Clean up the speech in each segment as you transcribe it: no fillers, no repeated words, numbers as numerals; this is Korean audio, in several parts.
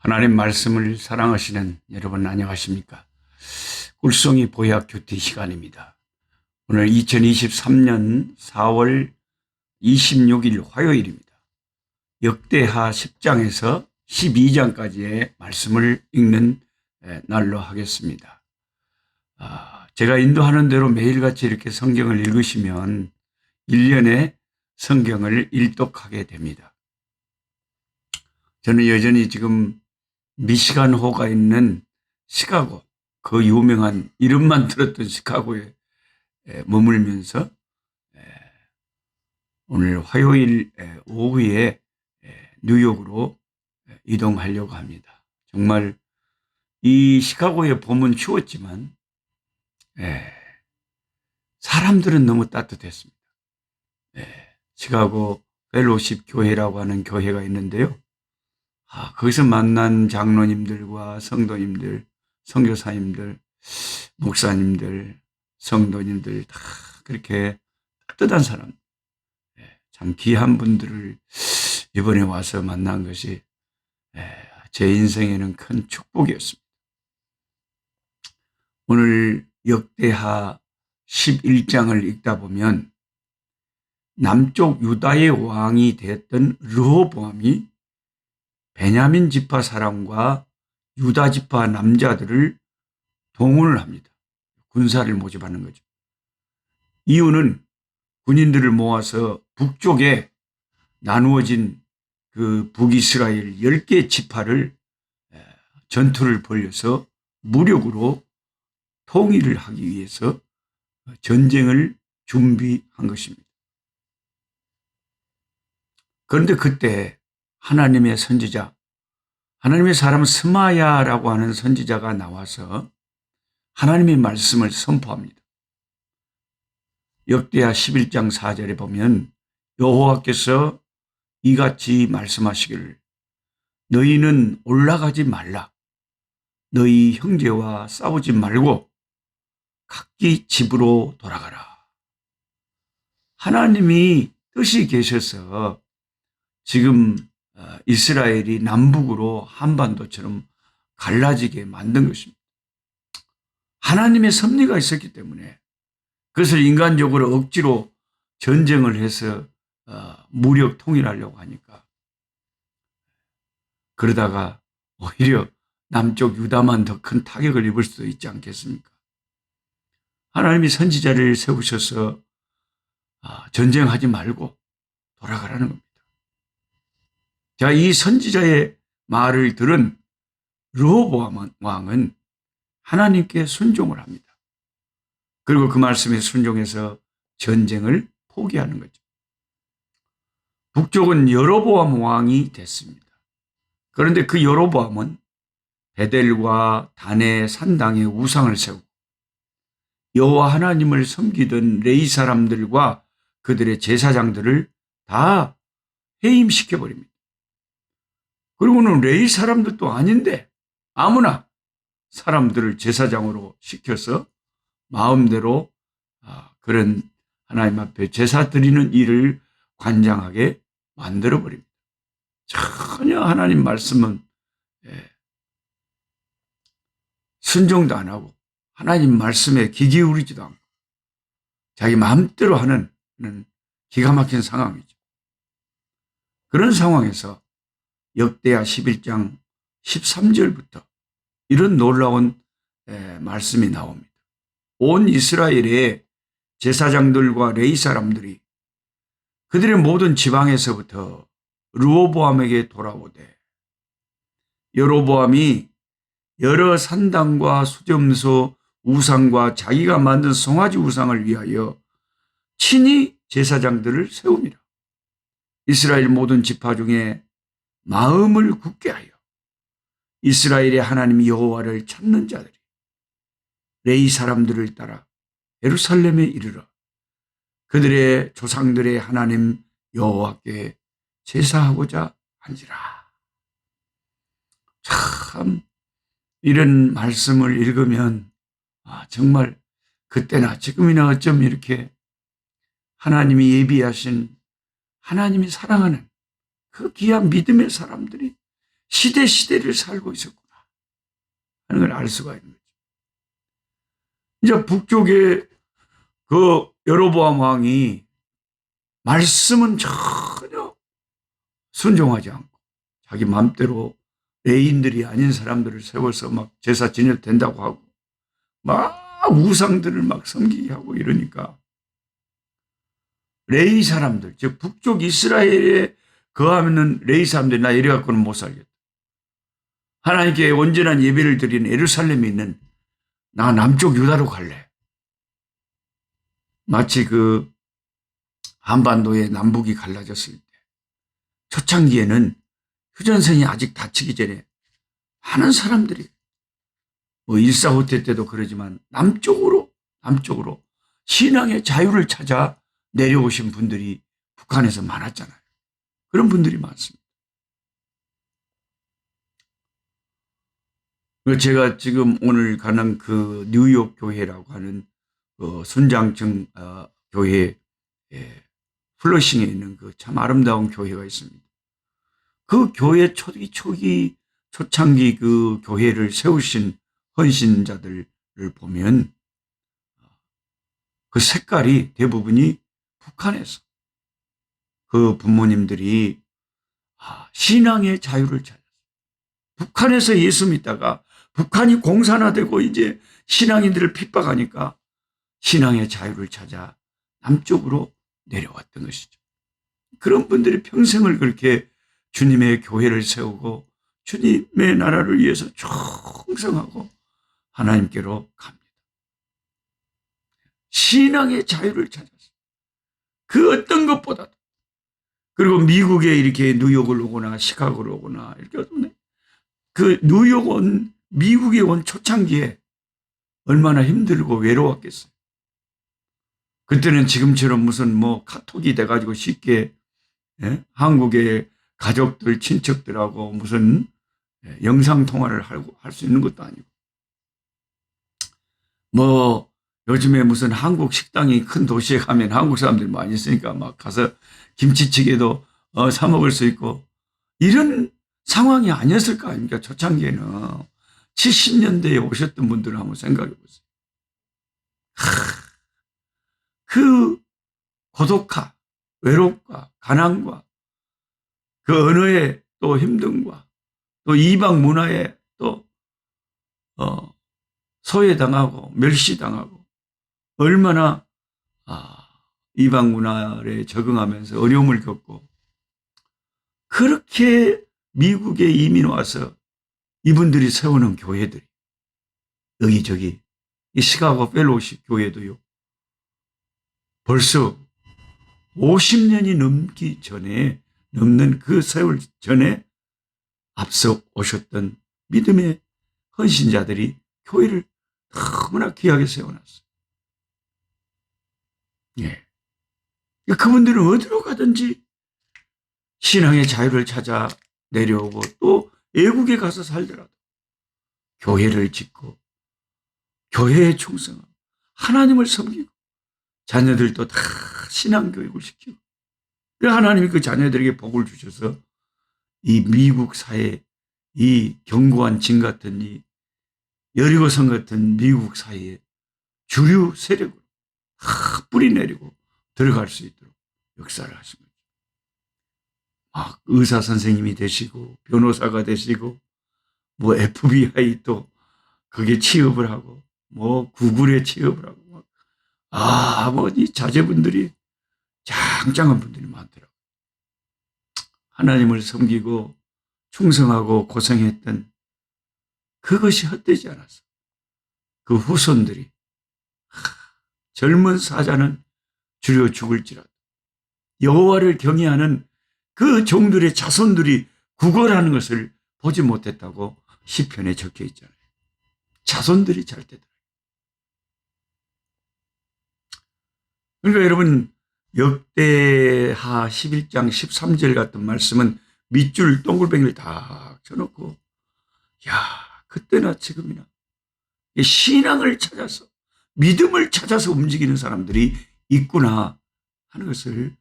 하나님 말씀을 사랑하시는 여러분 안녕하십니까? 꿀송이 보약 큐티 시간입니다. 오늘 2023년 4월 26일 화요일입니다. 역대하 10장에서 12장까지의 말씀을 읽는 날로 하겠습니다. 제가 인도하는 대로 매일같이 이렇게 성경을 읽으시면 1년에 성경을 일독하게 됩니다. 저는 여전히 지금 미시간호가 있는 시카고, 그 유명한 이름만 들었던 시카고에 머물면서 오늘 화요일 오후에 뉴욕으로 이동하려고 합니다. 정말 이 시카고의 봄은 추웠지만 사람들은 너무 따뜻했습니다. 시카고 펠로십 교회라고 하는 교회가 있는데요. 거기서 만난 장로님들과 성도님들, 선교사님들, 목사님들, 성도님들 다 그렇게 따뜻한 사람, 참 귀한 분들을 이번에 와서 만난 것이 제 인생에는 큰 축복이었습니다. 오늘 역대하 11장을 읽다 보면 남쪽 유다의 왕이 되었던 르호보암이 베냐민 지파 사람과 유다 지파 남자들을 동원을 합니다. 군사를 모집하는 거죠. 이유는 군인들을 모아서 북쪽에 나누어진 그 북이스라엘 10개 지파를 전투를 벌여서 무력으로 통일을 하기 위해서 전쟁을 준비한 것입니다. 그런데 그때 하나님의 선지자, 하나님의 사람 스마야라고 하는 선지자가 나와서 하나님의 말씀을 선포합니다. 역대하 11장 4절에 보면 여호와께서 이같이 말씀하시기를 너희는 올라가지 말라. 너희 형제와 싸우지 말고 각기 집으로 돌아가라. 하나님이 뜻이 계셔서 지금 이스라엘이 남북으로 한반도처럼 갈라지게 만든 것입니다. 하나님의 섭리가 있었기 때문에 그것을 인간적으로 억지로 전쟁을 해서 무력 통일하려고 하니까 그러다가 오히려 남쪽 유다만 더 큰 타격을 입을 수도 있지 않겠습니까? 하나님이 선지자를 세우셔서 전쟁하지 말고 돌아가라는 겁니다. 자, 이 선지자의 말을 들은 르호보암 왕은 하나님께 순종을 합니다. 그리고 그 말씀에 순종해서 전쟁을 포기하는 거죠. 북쪽은 여로보암 왕이 됐습니다. 그런데 그 여로보암은 베델과 단의 산당에 우상을 세우고 여호와 하나님을 섬기던 레위 사람들과 그들의 제사장들을 다 해임시켜버립니다. 그리고는 레위 사람들도 아닌데 아무나 사람들을 제사장으로 시켜서 마음대로 그런 하나님 앞에 제사 드리는 일을 관장하게 만들어버립니다. 전혀 하나님 말씀은 순종도 안 하고 하나님 말씀에 귀 기울이지도 않고 자기 마음대로 하는 기가 막힌 상황이죠. 그런 상황에서 역대하 11장 13절부터 이런 놀라운 말씀이 나옵니다. 온 이스라엘의 제사장들과 레위 사람들이 그들의 모든 지방에서부터 르호보암에게 돌아오되 여로보암이 여러 산당과 수점소 우상과 자기가 만든 송아지 우상을 위하여 친히 제사장들을 세웁니다. 이스라엘 모든 지파 중에 마음을 굳게 하여 이스라엘의 하나님 여호와를 찾는 자들이 레위 사람들을 따라 예루살렘에 이르러 그들의 조상들의 하나님 여호와께 제사하고자 한지라. 참 이런 말씀을 읽으면 정말 그때나 지금이나 어쩜 이렇게 하나님이 예비하신 하나님이 사랑하는 그 귀한 믿음의 사람들이 시대를 살고 있었구나 하는 걸 알 수가 있는 거죠. 이제 북쪽에 그 여로보암 왕이 말씀은 전혀 순종하지 않고 자기 마음대로 레인들이 아닌 사람들을 세워서 막 제사 지내도 된다고 하고 막 우상들을 막 섬기게 하고 이러니까 레이 사람들, 즉 북쪽 이스라엘에 거하면 레이 사람들이 나 이래 갖고는 못 살겠다. 하나님께 온전한 예배를 드리는 예루살렘에 있는 나 남쪽 유다로 갈래. 마치 그 한반도의 남북이 갈라졌을 때 초창기에는 휴전선이 아직 닫히기 전에 많은 사람들이 뭐 일사후퇴 때도 그러지만 남쪽으로 신앙의 자유를 찾아 내려오신 분들이 북한에서 많았잖아요. 그런 분들이 많습니다. 제가 지금 오늘 가는 그 뉴욕 교회라고 하는 그 순장청 교회 플러싱에 있는 그 참 아름다운 교회가 있습니다. 그 교회 초창기 그 교회를 세우신 헌신자들을 보면 그 색깔이 대부분이 북한에서 그 부모님들이 신앙의 자유를 찾았어요. 북한에서 예수 믿다가 북한이 공산화되고 이제 신앙인들을 핍박하니까 신앙의 자유를 찾아 남쪽으로 내려왔던 것이죠. 그런 분들이 평생을 그렇게 주님의 교회를 세우고 주님의 나라를 위해서 충성하고 하나님께로 갑니다. 신앙의 자유를 찾았어요. 그 어떤 것보다도. 그리고 미국에 이렇게 뉴욕을 오거나 시카고를 오거나 이렇게 오면 그 미국에 온 초창기에 얼마나 힘들고 외로웠겠어요. 그때는 지금처럼 무슨 뭐 카톡이 돼가지고 쉽게 한국의 가족들, 친척들하고 무슨 영상통화를 할 수 있는 것도 아니고 뭐 요즘에 무슨 한국 식당이 큰 도시에 가면 한국 사람들이 많이 있으니까 막 가서 김치찌개도 사 먹을 수 있고 이런 상황이 아니었을 거 아닙니까? 초창기에는 70년대에 오셨던 분들을 한번 생각해 보세요. 그 고독과 외롭과 가난과 그 언어의 또 힘듦과 또 이방 문화에 또 소외당하고 멸시당하고 얼마나 이방 문화에 적응하면서 어려움을 겪고 그렇게 미국에 이민 와서 이분들이 세우는 교회들이 여기저기 이 시카고 펠로우십 교회도요. 벌써 50년이 넘는 그 세월 전에 앞서 오셨던 믿음의 헌신자들이 교회를 너무나 귀하게 세워놨어요. 예. 그분들은 어디로 가든지 신앙의 자유를 찾아 내려오고 또 외국에 가서 살더라도 교회를 짓고 교회에 충성하고 하나님을 섬기고 자녀들도 다 신앙교육을 시키고 하나님이 그 자녀들에게 복을 주셔서 이 미국 사회 이 견고한 진 같은 이 여리고성 같은 미국 사회에 주류 세력으로 뿌리 내리고 들어갈 수 있도록 역사를 하신 거죠. 막 의사 선생님이 되시고 변호사가 되시고 뭐 FBI 또 그게 취업을 하고 뭐 구글에 취업을 하고 뭐 이 자제분들이 짱짱한 분들이 많더라고요. 하나님을 섬기고 충성하고 고생했던 그것이 헛되지 않았어. 그 후손들이 젊은 사자는 줄여 죽을지라도 여호와를 경외하는 그 종들의 자손들이 구걸하는 것을 보지 못했다고 시편에 적혀 있잖아요. 자손들이 잘 되더라고요. 그러니까 여러분 역대하 11장 13절 같은 말씀은 밑줄 동글뱅이를 다 쳐놓고 그때나 지금이나 신앙을 찾아서 믿음을 찾아서 움직이는 사람들이 있구나 하는 것을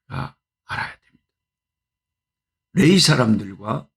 알아야 됩니다. 레위 사람들과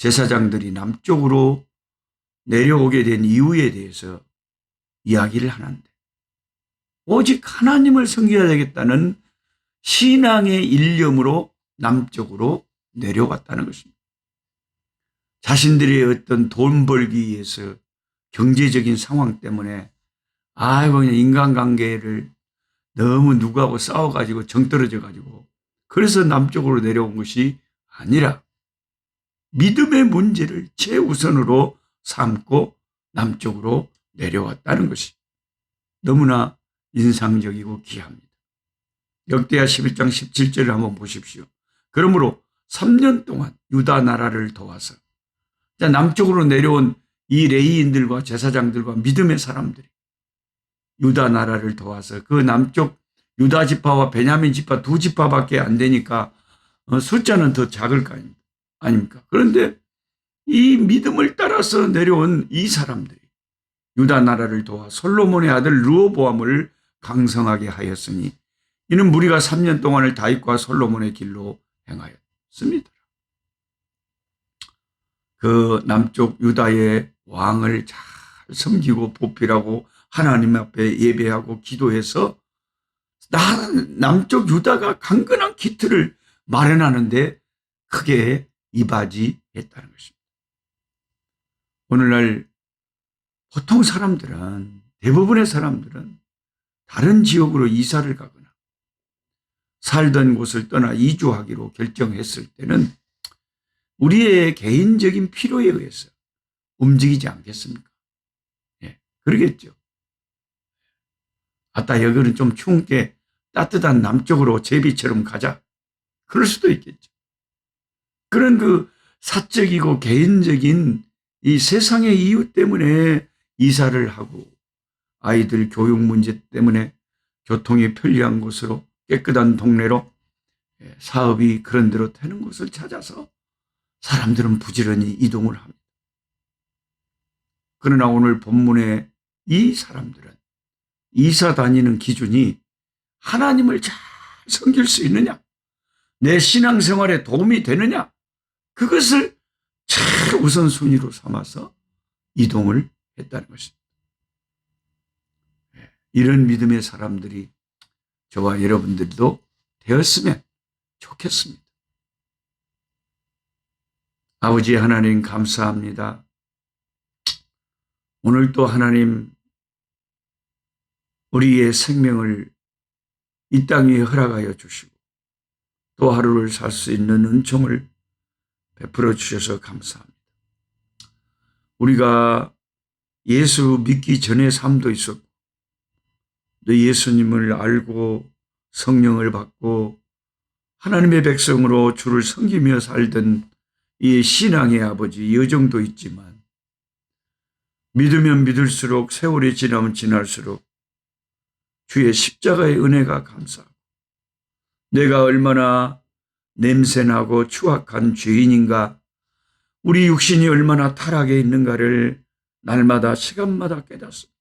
제사장들이 남쪽으로 내려오게 된 이유에 대해서 이야기를 하는데, 오직 하나님을 섬겨야 되겠다는 신앙의 일념으로 남쪽으로 내려갔다는 것입니다. 자신들의 어떤 돈 벌기 위해서 경제적인 상황 때문에 그냥 인간관계를 너무 누구하고 싸워가지고 정 떨어져가지고 그래서 남쪽으로 내려온 것이 아니라 믿음의 문제를 최우선으로 삼고 남쪽으로 내려왔다는 것이 너무나 인상적이고 귀합니다. 역대하 11장 17절을 한번 보십시오. 그러므로 3년 동안 유다 나라를 도와서 남쪽으로 내려온 이 레위인들과 제사장들과 믿음의 사람들이 유다 나라를 도와서 그 남쪽 유다 지파와 베냐민 지파 두 지파밖에 안 되니까 숫자는 더 작을 거 아닙니까? 그런데 이 믿음을 따라서 내려온 이 사람들이 유다 나라를 도와 솔로몬의 아들 르호보암을 강성하게 하였으니 이는 무리가 3년 동안을 다윗과 솔로몬의 길로 행하였습니다. 그 남쪽 유다의 왕을 잘 섬기고 보필하고 하나님 앞에 예배하고 기도해서 남쪽 유다가 강건한 기틀을 마련하는데 크게 이바지했다는 것입니다. 오늘날 보통 사람들은, 대부분의 사람들은 다른 지역으로 이사를 가거나 살던 곳을 떠나 이주하기로 결정했을 때는 우리의 개인적인 필요에 의해서 움직이지 않겠습니까? 예, 그러겠죠. 여기는 좀 추운 게 따뜻한 남쪽으로 제비처럼 가자. 그럴 수도 있겠죠. 그런 그 사적이고 개인적인 이 세상의 이유 때문에 이사를 하고 아이들 교육 문제 때문에 교통이 편리한 곳으로 깨끗한 동네로 사업이 그런 대로 되는 곳을 찾아서 사람들은 부지런히 이동을 합니다. 그러나 오늘 본문의 이 사람들은 이사 다니는 기준이 하나님을 잘 섬길 수 있느냐, 내 신앙생활에 도움이 되느냐, 그것을 최우선순위로 삼아서 이동을 했다는 것입니다. 이런 믿음의 사람들이 저와 여러분들도 되었으면 좋겠습니다. 아버지 하나님 감사합니다. 오늘도 하나님 우리의 생명을 이 땅 위에 허락하여 주시고 또 하루를 살 수 있는 은총을 베풀어 주셔서 감사합니다. 우리가 예수 믿기 전의 삶도 있었고 또 예수님을 알고 성령을 받고 하나님의 백성으로 주를 섬기며 살던 이 신앙의 아버지 여정도 있지만 믿으면 믿을수록 세월이 지나면 지날수록 주의 십자가의 은혜가 감사하고 내가 얼마나 냄새나고 추악한 죄인인가, 우리 육신이 얼마나 타락해 있는가를 날마다 시간마다 깨닫습니다.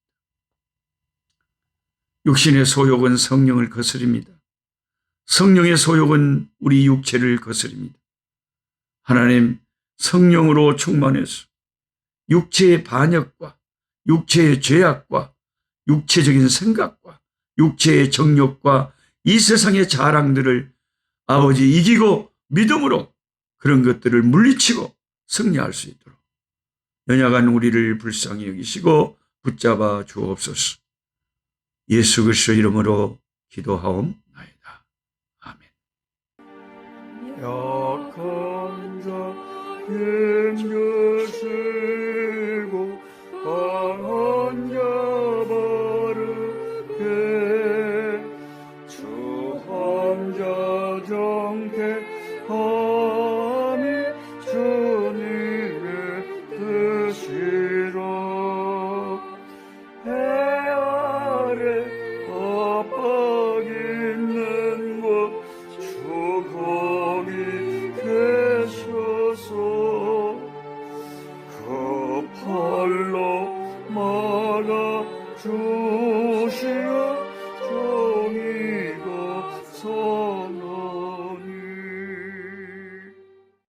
육신의 소욕은 성령을 거스립니다. 성령의 소욕은 우리 육체를 거스립니다. 하나님, 성령으로 충만해서 육체의 반역과 육체의 죄악과 육체적인 생각과 육체의 정욕과 이 세상의 자랑들을 아버지 이기고 믿음으로 그런 것들을 물리치고 승리할 수 있도록 연약한 우리를 불쌍히 여기시고 붙잡아 주옵소서. 예수 그리스도 이름으로 기도하옵나이다. 아멘. 약한 자의 곁을